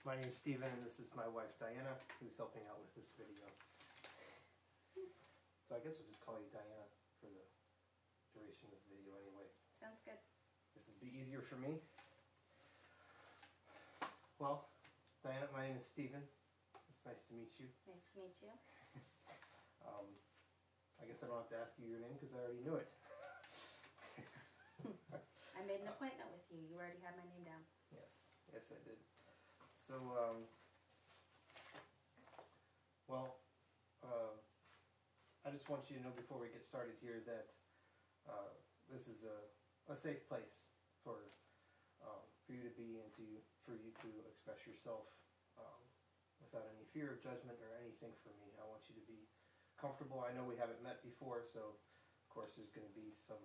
My name is Steven, and this is my wife Diana, who's helping out with this video. So I guess we'll just call you Diana for the duration of this video anyway. Sounds good. This would be easier for me. Well, Diana, my name is Steven. It's nice to meet you. Nice to meet you. I guess I don't have to ask you your name because I already knew it. I made an appointment with you. You already had my name down. Yes, yes I did. So, I just want you to know before we get started here that this is a safe place for you to be and for you to express yourself without any fear of judgment or anything from me. I want you to be comfortable. I know we haven't met before, so of course there's going to be some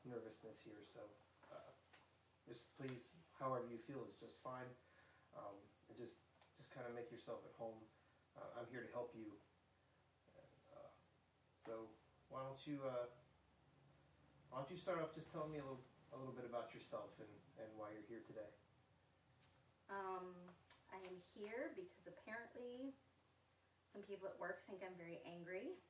nervousness here. So just please, however you feel is just fine. And just kind of make yourself at home. I'm here to help you. And, so why don't you start off just telling me a little bit about yourself and why you're here today. I am here because apparently some people at work think I'm very angry,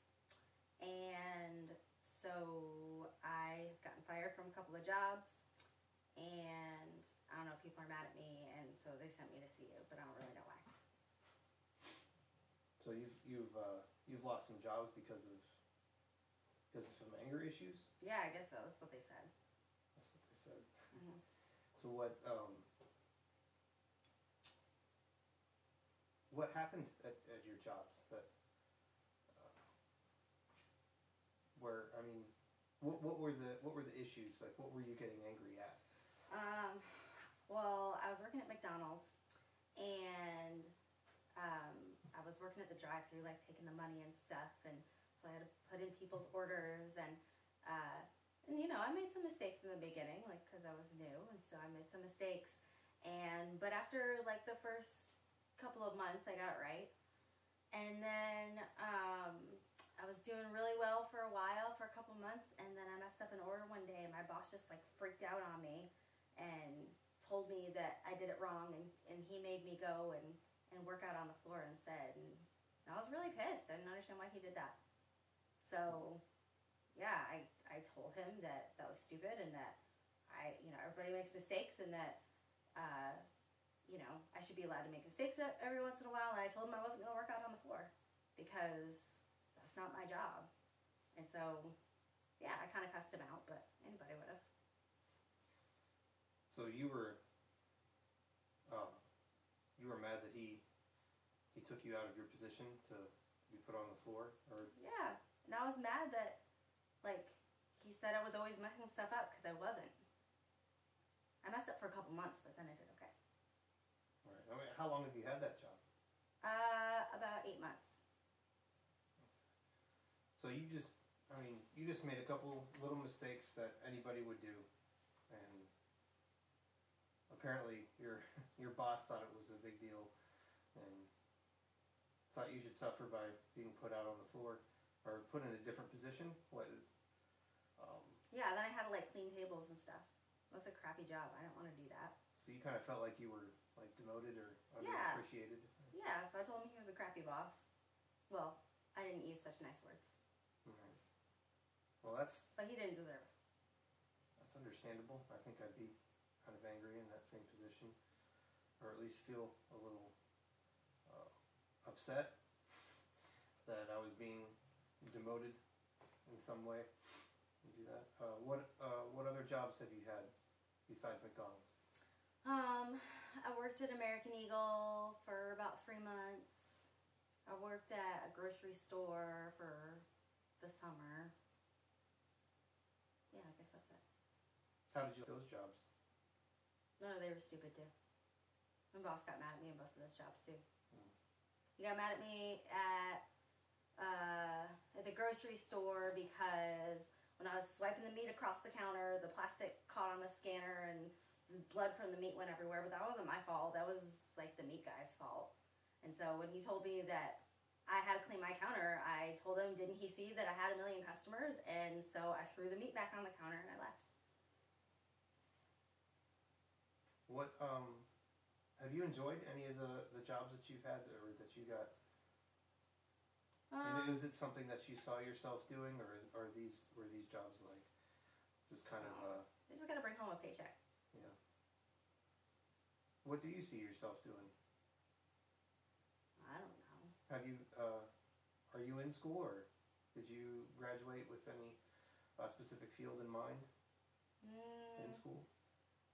and so I've gotten fired from a couple of jobs, and I don't know, people are mad at me, and so they sent me to see you, but I don't really know why. So you've lost some jobs because of some anger issues? Yeah, I guess so. That's what they said. That's what they said. Mm-hmm. So what happened at your jobs that what were the issues? Like, what were you getting angry at? Well, I was working at McDonald's, and I was working at the drive-thru, like taking the money and stuff, and so I had to put in people's orders, and you know, I made some mistakes in the beginning, like, because I was new, and so I made some mistakes, but after like the first couple of months, I got it right, and then I was doing really well for a while, for a couple months, and then I messed up an order one day, and my boss just like freaked out on me and told me that I did it wrong, and he made me go and work out on the floor instead, and I was really pissed. I didn't understand why he did that. So yeah, I told him that was stupid, and that everybody makes mistakes, and that I should be allowed to make mistakes every once in a while, and I told him I wasn't going to work out on the floor because that's not my job. And so yeah, I kind of cussed him out, but anybody would have. So you were mad that he took you out of your position to be put on the floor, or? Yeah, and I was mad that, like, he said I was always messing stuff up, because I wasn't. I messed up for a couple months, but then I did okay. All right. I mean, how long have you had that job? About 8 months. So you just made a couple little mistakes that anybody would do, and apparently your boss thought it was a big deal and thought you should suffer by being put out on the floor or put in a different position. What is? Yeah, then I had to like clean tables and stuff. That's a crappy job. I don't want to do that. So you kind of felt like you were like demoted or underappreciated. Yeah. So I told him he was a crappy boss. Well, I didn't use such nice words. Mm-hmm. Well, but he didn't deserve it. That's understandable. I think I'd be kind of angry in that same position, or at least feel a little upset that I was being demoted in some way. You do that. What other jobs have you had besides McDonald's? I worked at American Eagle for about 3 months. I worked at a grocery store for the summer. Yeah, I guess that's it. How did you like those jobs? No, they were stupid too. My boss got mad at me in both of those jobs too. He got mad at me at the grocery store because when I was swiping the meat across the counter, the plastic caught on the scanner and the blood from the meat went everywhere, but that wasn't my fault. That was like the meat guy's fault. And so when he told me that I had to clean my counter, I told him, didn't he see that I had 1 million customers? And so I threw the meat back on the counter and I left. What have you enjoyed any of the jobs that you've had or that you got? And is it something that you saw yourself doing, or were these jobs like just kind of? I just gotta bring home a paycheck. Yeah. What do you see yourself doing? I don't know. Have you? Are you in school, or did you graduate with any specific field in mind in school?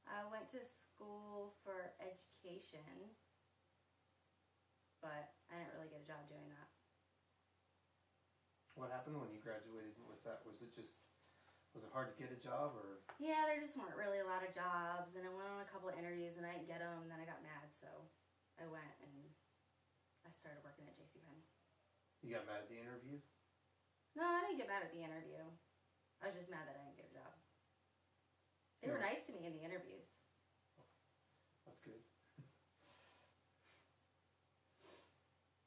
I went to school for education, but I didn't really get a job doing that. What happened when you graduated with that? Was it hard to get a job, or? Yeah, there just weren't really a lot of jobs, and I went on a couple of interviews and I didn't get them, and then I got mad, so I went and I started working at JCPenney. You got mad at the interview? No, I didn't get mad at the interview. I was just mad that I didn't get a job. They were nice to me in the interviews. That's good.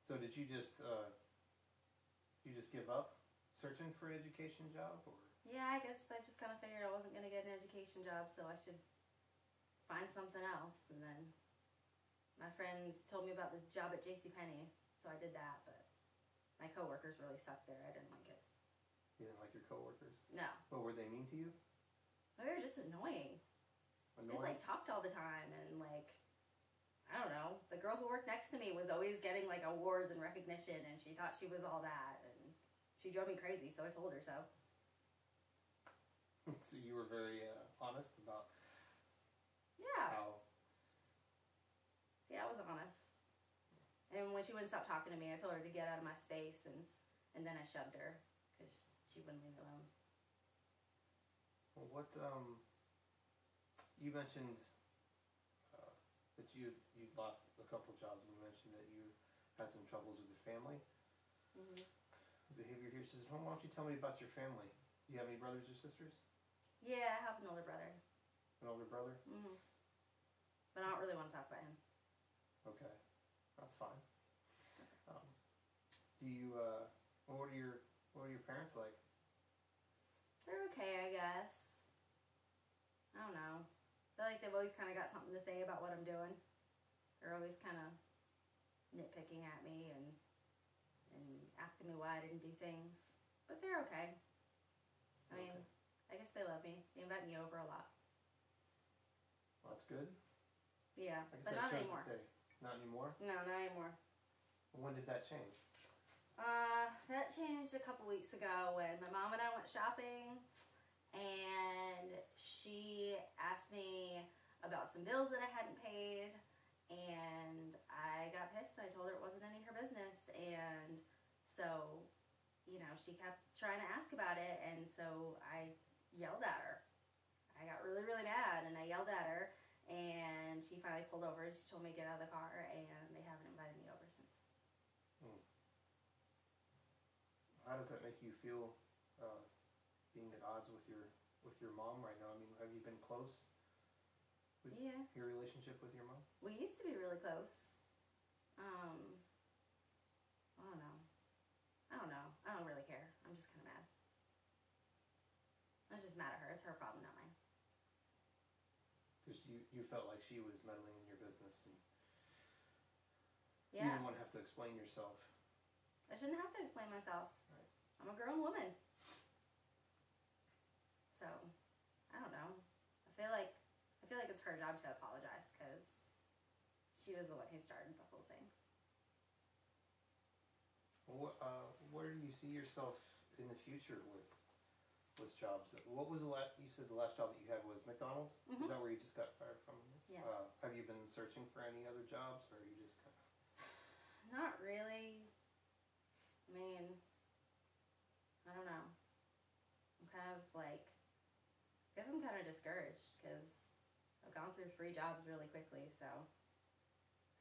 So did you just give up searching for an education job, or? Yeah, I guess I just kind of figured I wasn't going to get an education job, so I should find something else. And then my friend told me about the job at JCPenney, so I did that, but my coworkers really sucked there. I didn't like it. You didn't like your coworkers? No. Well, were they mean to you? They were just annoying. They just, like, talked all the time, and, like, I don't know. The girl who worked next to me was always getting, like, awards and recognition, and she thought she was all that, and she drove me crazy, so I told her so. So you were very honest about how... Yeah, I was honest. And when she wouldn't stop talking to me, I told her to get out of my space, and then I shoved her, because she wouldn't leave me alone. Well, what, you mentioned that you'd lost a couple jobs, and you mentioned that you had some troubles with your family. Mm-hmm. Behavior here says, why don't you tell me about your family? Do you have any brothers or sisters? Yeah, I have an older brother. An older brother? Mm-hmm. But I don't really want to talk about him. Okay, that's fine. Do you, what are your parents like? They're okay, I guess. I don't know. I feel like they've always kind of got something to say about what I'm doing. They're always kind of nitpicking at me and asking me why I didn't do things. But they're okay. I mean, I guess they love me. They invite me over a lot. Well, that's good. Yeah, I guess but that not shows anymore. that not anymore? No, not anymore. When did that change? That changed a couple weeks ago when my mom and I went shopping, and she asked me about some bills that I hadn't paid, and I got pissed and I told her it wasn't any of her business, and so, you know, she kept trying to ask about it, and so I yelled at her. I got really, really mad, and I yelled at her, and she finally pulled over, and she told me to get out of the car, and they haven't invited me over since. How does that make you feel, being at odds with your mom right now? I mean, have you been close with your relationship with your mom? We used to be really close. I don't know. I don't really care. I'm just kind of mad. I was just mad at her. It's her problem, not mine. Because you felt like she was meddling in your business, and you Yeah. didn't want to have to explain yourself. I shouldn't have to explain myself. Right. I'm a grown woman. So, I don't know. I feel like it's her job to apologize because she was the one who started the whole thing. Where do you see yourself in the future with jobs? What was you said the last job that you had was McDonald's? Mm-hmm. Is that where you just got fired from? Yeah. Have you been searching for any other jobs, or are you just kind of... Not really. I mean, I don't know. I'm kind of like, I guess I'm kind of discouraged because I've gone through 3 jobs really quickly, so,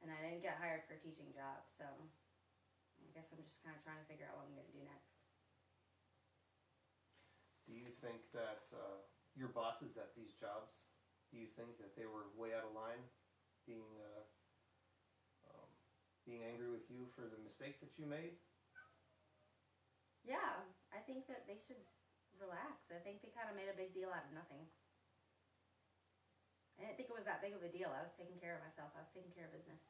and I didn't get hired for a teaching job, so I guess I'm just kind of trying to figure out what I'm going to do next. Do you think that your bosses at these jobs, do you think that they were way out of line, being angry with you for the mistakes that you made? Yeah, I think that they should relax. I think they kind of made a big deal out of nothing. I didn't think it was that big of a deal. I was taking care of myself. I was taking care of business.